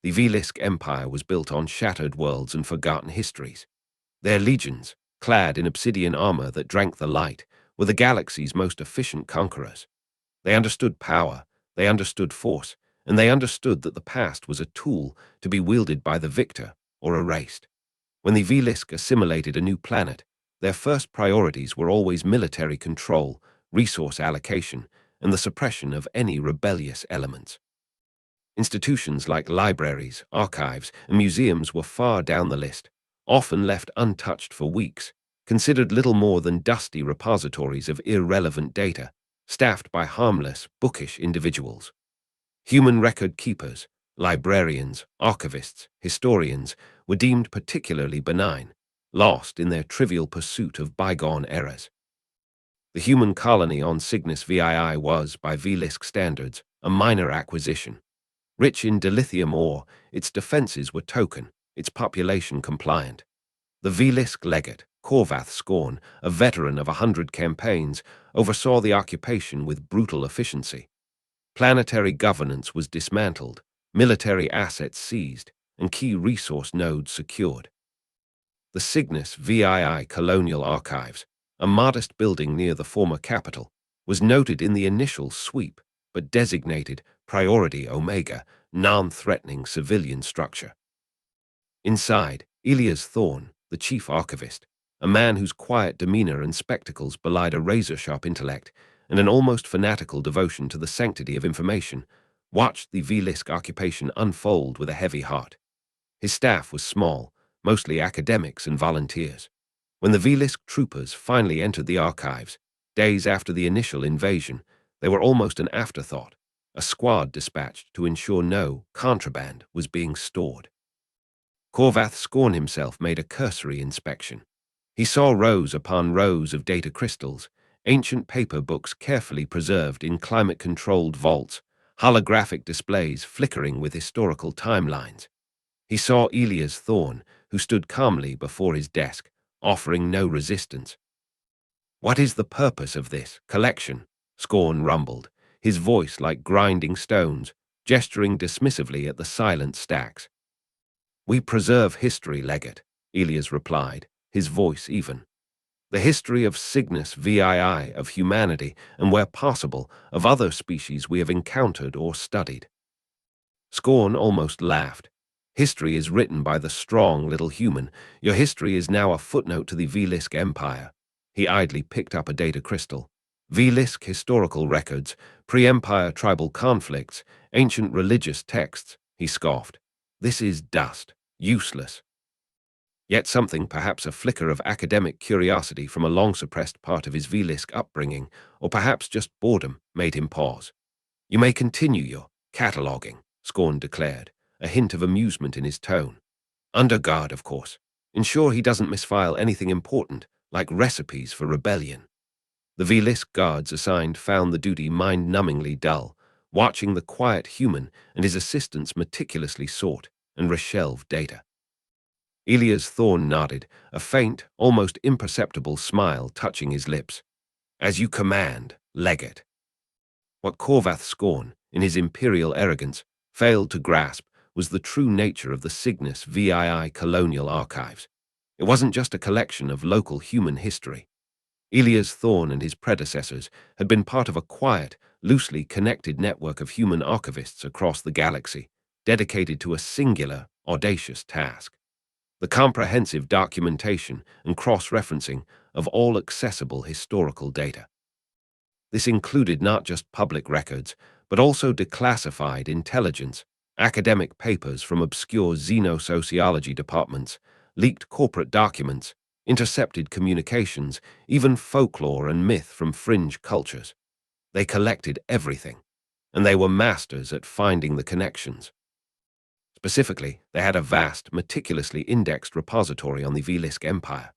The Velisk Empire was built on shattered worlds and forgotten histories. Their legions, clad in obsidian armor that drank the light, were the galaxy's most efficient conquerors. They understood power, they understood force, and they understood that the past was a tool to be wielded by the victor or erased. When the Velisk assimilated a new planet, their first priorities were always military control, resource allocation, and the suppression of any rebellious elements. Institutions like libraries, archives, and museums were far down the list, often left untouched for weeks, considered little more than dusty repositories of irrelevant data, staffed by harmless, bookish individuals. Human record keepers, librarians, archivists, historians were deemed particularly benign, lost in their trivial pursuit of bygone eras. The human colony on Cygnus VII was, by Velisk standards, a minor acquisition. Rich in dilithium ore, its defenses were token, its population compliant. The Velisk legate, Korvath Skorn, a veteran of 100 campaigns, oversaw the occupation with brutal efficiency. Planetary governance was dismantled, military assets seized, and key resource nodes secured. The Cygnus VII Colonial Archives, a modest building near the former capital, was noted in the initial sweep, but designated Priority Omega, non-threatening civilian structure. Inside, Elias Thorne, the chief archivist, a man whose quiet demeanor and spectacles belied a razor-sharp intellect and an almost fanatical devotion to the sanctity of information, watched the Velisk occupation unfold with a heavy heart. His staff was small, mostly academics and volunteers. When the Velisk troopers finally entered the archives, days after the initial invasion, they were almost an afterthought, a squad dispatched to ensure no contraband was being stored. Korvath Skorn himself made a cursory inspection. He saw rows upon rows of data crystals, ancient paper books carefully preserved in climate-controlled vaults, holographic displays flickering with historical timelines. He saw Elias Thorne, who stood calmly before his desk, offering no resistance. "What is the purpose of this collection?" Skorn rumbled, his voice like grinding stones, gesturing dismissively at the silent stacks. "We preserve history, legate," Elias replied, his voice even. "The history of Cygnus VII, of humanity, and where possible, of other species we have encountered or studied." Skorn almost laughed. "History is written by the strong little human. Your history is now a footnote to the Velisk Empire." He idly picked up a data crystal. "Velisk historical records, pre-empire tribal conflicts, ancient religious texts," he scoffed. "This is dust, useless." Yet something, perhaps a flicker of academic curiosity from a long-suppressed part of his Velisk upbringing, or perhaps just boredom, made him pause. "You may continue your cataloging," Skorn declared, a hint of amusement in his tone. "Under guard, of course. Ensure he doesn't misfile anything important, like recipes for rebellion." The Velisk guards assigned found the duty mind-numbingly dull, watching the quiet human and his assistants meticulously sort and reshelve data. Elias Thorne nodded, a faint, almost imperceptible smile touching his lips. "As you command, legate." What Korvath Skorn, in his imperial arrogance, failed to grasp was the true nature of the Cygnus VII Colonial Archives. It wasn't just a collection of local human history. Elias Thorne and his predecessors had been part of a quiet, loosely connected network of human archivists across the galaxy, dedicated to a singular, audacious task: the comprehensive documentation and cross-referencing of all accessible historical data. This included not just public records, but also declassified intelligence, academic papers from obscure xenosociology departments, leaked corporate documents, intercepted communications, even folklore and myth from fringe cultures. They collected everything, and they were masters at finding the connections. Specifically, they had a vast, meticulously indexed repository on the Velisk Empire.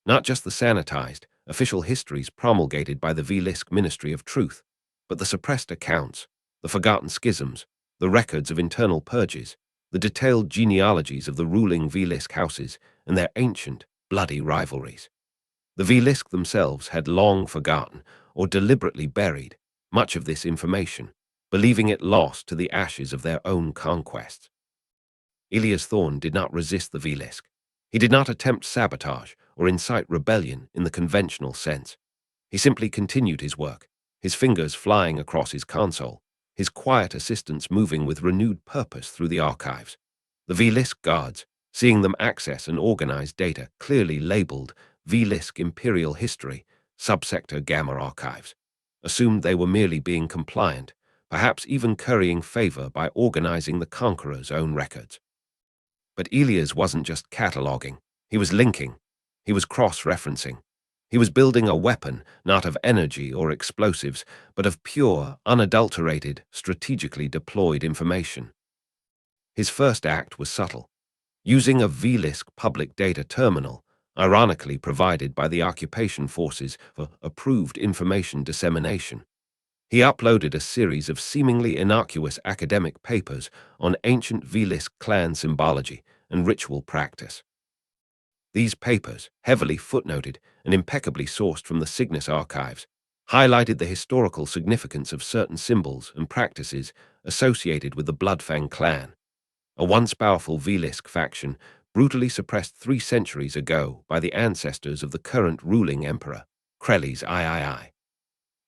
Not just the sanitized, official histories promulgated by the Velisk Ministry of Truth, but the suppressed accounts, the forgotten schisms, the records of internal purges, the detailed genealogies of the ruling Velisk houses and their ancient, bloody rivalries. The Velisk themselves had long forgotten, or deliberately buried, much of this information, believing it lost to the ashes of their own conquests. Elias Thorne did not resist the Velisk. He did not attempt sabotage or incite rebellion in the conventional sense. He simply continued his work, his fingers flying across his console, his quiet assistants moving with renewed purpose through the archives. The Velisk guards, seeing them access and organize data clearly labeled Velisk Imperial History, Subsector Gamma Archives, assumed they were merely being compliant, perhaps even currying favor by organizing the Conqueror's own records. But Elias wasn't just cataloging, he was linking, he was cross-referencing. He was building a weapon, not of energy or explosives, but of pure, unadulterated, strategically deployed information. His first act was subtle. Using a Velisk public data terminal, ironically provided by the occupation forces for approved information dissemination, he uploaded a series of seemingly innocuous academic papers on ancient Velisk clan symbology and ritual practice. These papers, heavily footnoted and impeccably sourced from the Cygnus archives, highlighted the historical significance of certain symbols and practices associated with the Bloodfang clan, a once powerful Velisk faction brutally suppressed 3 centuries ago by the ancestors of the current ruling emperor, Krelles III.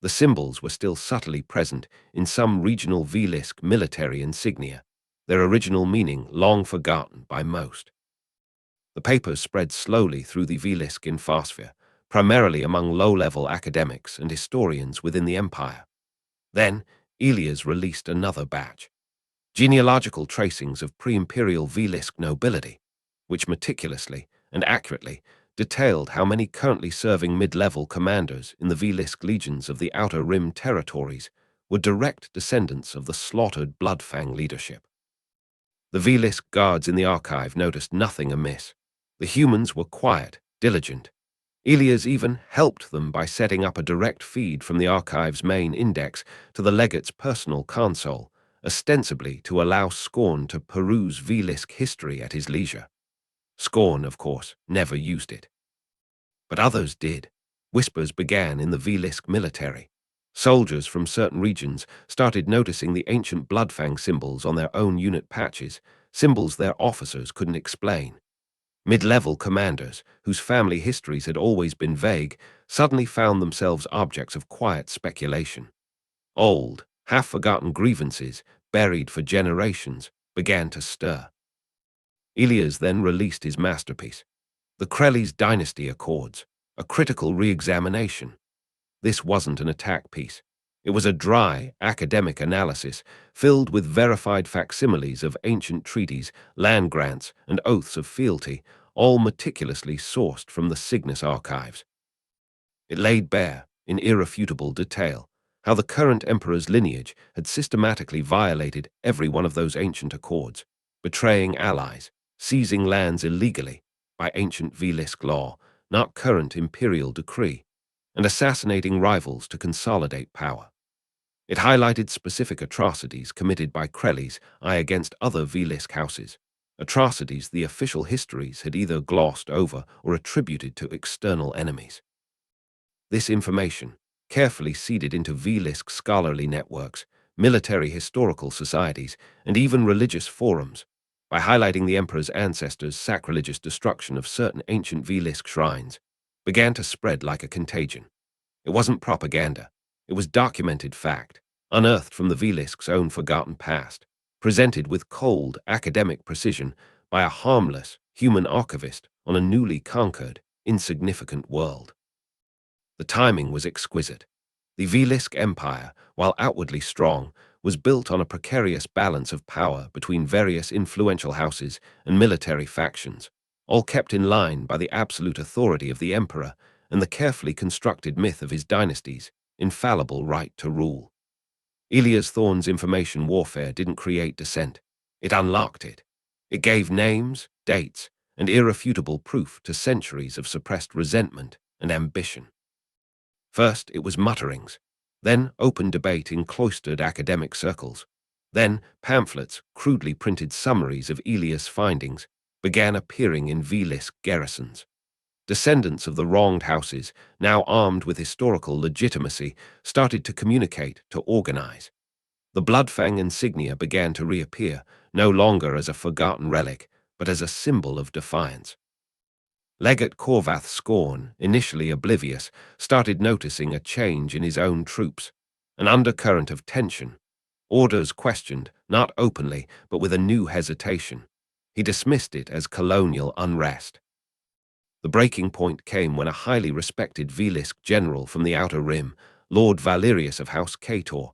The symbols were still subtly present in some regional Velisk military insignia, their original meaning long forgotten by most. The papers spread slowly through the Velisk infosphere, primarily among low-level academics and historians within the empire. Then, Elias released another batch, genealogical tracings of pre-imperial Velisk nobility, which meticulously and accurately detailed how many currently serving mid-level commanders in the Velisk legions of the Outer Rim territories were direct descendants of the slaughtered Bloodfang leadership. The Velisk guards in the archive noticed nothing amiss. The humans were quiet, diligent. Elias even helped them by setting up a direct feed from the archive's main index to the legate's personal console, ostensibly to allow Scorn to peruse Velisk history at his leisure. Scorn, of course, never used it. But others did. Whispers began in the Velisk military. Soldiers from certain regions started noticing the ancient Bloodfang symbols on their own unit patches, symbols their officers couldn't explain. Mid-level commanders, whose family histories had always been vague, suddenly found themselves objects of quiet speculation. Old, half-forgotten grievances, buried for generations, began to stir. Elias then released his masterpiece, the Krelles Dynasty Accords, a critical re-examination. This wasn't an attack piece. It was a dry, academic analysis filled with verified facsimiles of ancient treaties, land grants, and oaths of fealty, all meticulously sourced from the Cygnus archives. It laid bare, in irrefutable detail, how the current emperor's lineage had systematically violated every one of those ancient accords, betraying allies, seizing lands illegally by ancient Velisk law, not current imperial decree, and assassinating rivals to consolidate power. It highlighted specific atrocities committed by Krelles against other Velisk houses, atrocities the official histories had either glossed over or attributed to external enemies. This information, carefully seeded into Velisk scholarly networks, military historical societies, and even religious forums, by highlighting the emperor's ancestors' sacrilegious destruction of certain ancient Velisk shrines, began to spread like a contagion. It wasn't propaganda. It was documented fact, unearthed from the Velisk's own forgotten past, presented with cold, academic precision by a harmless, human archivist on a newly conquered, insignificant world. The timing was exquisite. The Velisk Empire, while outwardly strong, was built on a precarious balance of power between various influential houses and military factions, all kept in line by the absolute authority of the emperor and the carefully constructed myth of his dynasty's infallible right to rule. Elias Thorne's information warfare didn't create dissent. It unlocked it. It gave names, dates, and irrefutable proof to centuries of suppressed resentment and ambition. First, it was mutterings, then open debate in cloistered academic circles. Then pamphlets, crudely printed summaries of Elias' findings, began appearing in Velisk garrisons. Descendants of the wronged houses, now armed with historical legitimacy, started to communicate, to organize. The Bloodfang insignia began to reappear, no longer as a forgotten relic, but as a symbol of defiance. Legate Corvath Scorn, initially oblivious, started noticing a change in his own troops, an undercurrent of tension. Orders questioned, not openly, but with a new hesitation. He dismissed it as colonial unrest. The breaking point came when a highly respected Velisk general from the Outer Rim, Lord Valerius of House Kator,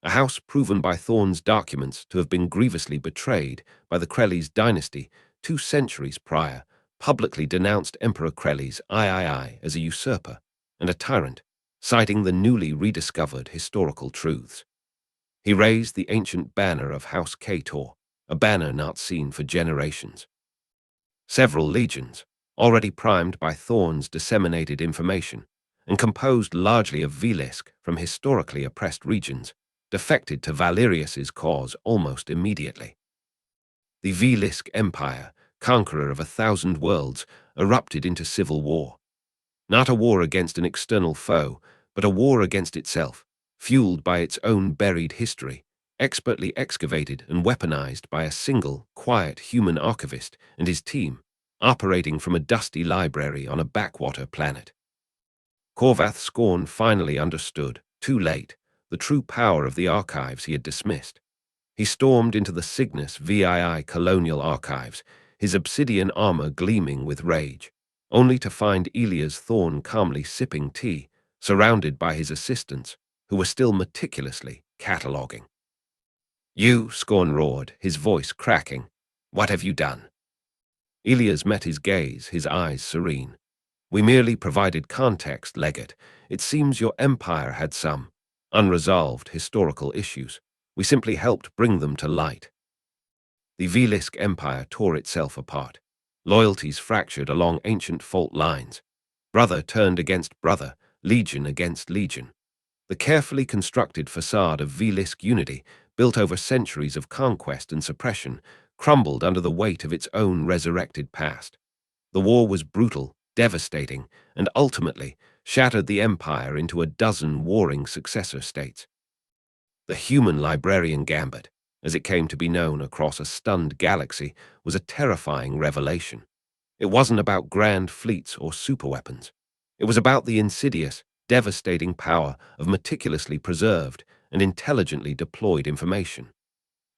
a house proven by Thorn's documents to have been grievously betrayed by the Krelli's dynasty 2 centuries prior, publicly denounced Emperor Krelli's III as a usurper and a tyrant, citing the newly rediscovered historical truths. He raised the ancient banner of House Kator, a banner not seen for generations. Several legions, already primed by Thorn's disseminated information, and composed largely of Velisk from historically oppressed regions, defected to Valerius's cause almost immediately. The Velisk Empire, conqueror of 1,000 worlds, erupted into civil war. Not a war against an external foe, but a war against itself, fueled by its own buried history, expertly excavated and weaponized by a single, quiet human archivist and his team, operating from a dusty library on a backwater planet. Corvath Scorn finally understood, too late, the true power of the archives he had dismissed. He stormed into the Cygnus VII colonial archives, his obsidian armor gleaming with rage, only to find Elias Thorn calmly sipping tea, surrounded by his assistants, who were still meticulously cataloging. "You," Scorn roared, his voice cracking. "What have you done?" Elias met his gaze, his eyes serene. "We merely provided context, Legate. It seems your empire had some unresolved historical issues. We simply helped bring them to light." The Velisk Empire tore itself apart. Loyalties fractured along ancient fault lines. Brother turned against brother, legion against legion. The carefully constructed facade of Velisk unity, built over centuries of conquest and suppression, crumbled under the weight of its own resurrected past. The war was brutal, devastating, and ultimately shattered the empire into a dozen warring successor states. The human librarian gambit, as it came to be known across a stunned galaxy, was a terrifying revelation. It wasn't about grand fleets or superweapons. It was about the insidious, devastating power of meticulously preserved and intelligently deployed information.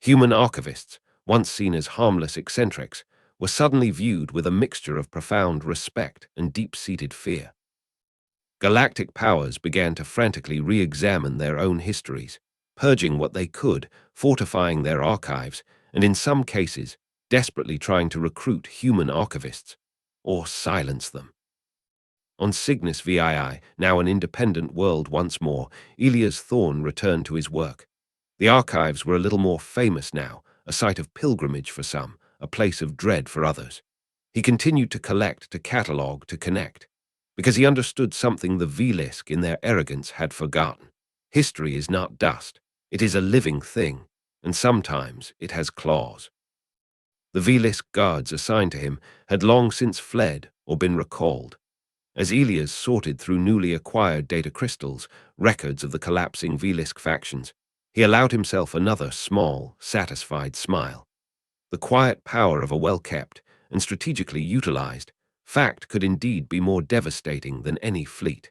Human archivists, once seen as harmless eccentrics, were suddenly viewed with a mixture of profound respect and deep-seated fear. Galactic powers began to frantically re-examine their own histories, purging what they could, fortifying their archives, and in some cases, desperately trying to recruit human archivists, or silence them. On Cygnus VII, now an independent world once more, Elias Thorn returned to his work. The archives were a little more famous now, a site of pilgrimage for some, a place of dread for others. He continued to collect, to catalogue, to connect, because he understood something the Velisk in their arrogance had forgotten. History is not dust. It is a living thing, and sometimes it has claws. The Velisk guards assigned to him had long since fled or been recalled. As Elias sorted through newly acquired data crystals, records of the collapsing Velisk factions, he allowed himself another small, satisfied smile. The quiet power of a well-kept and strategically utilized fact could indeed be more devastating than any fleet.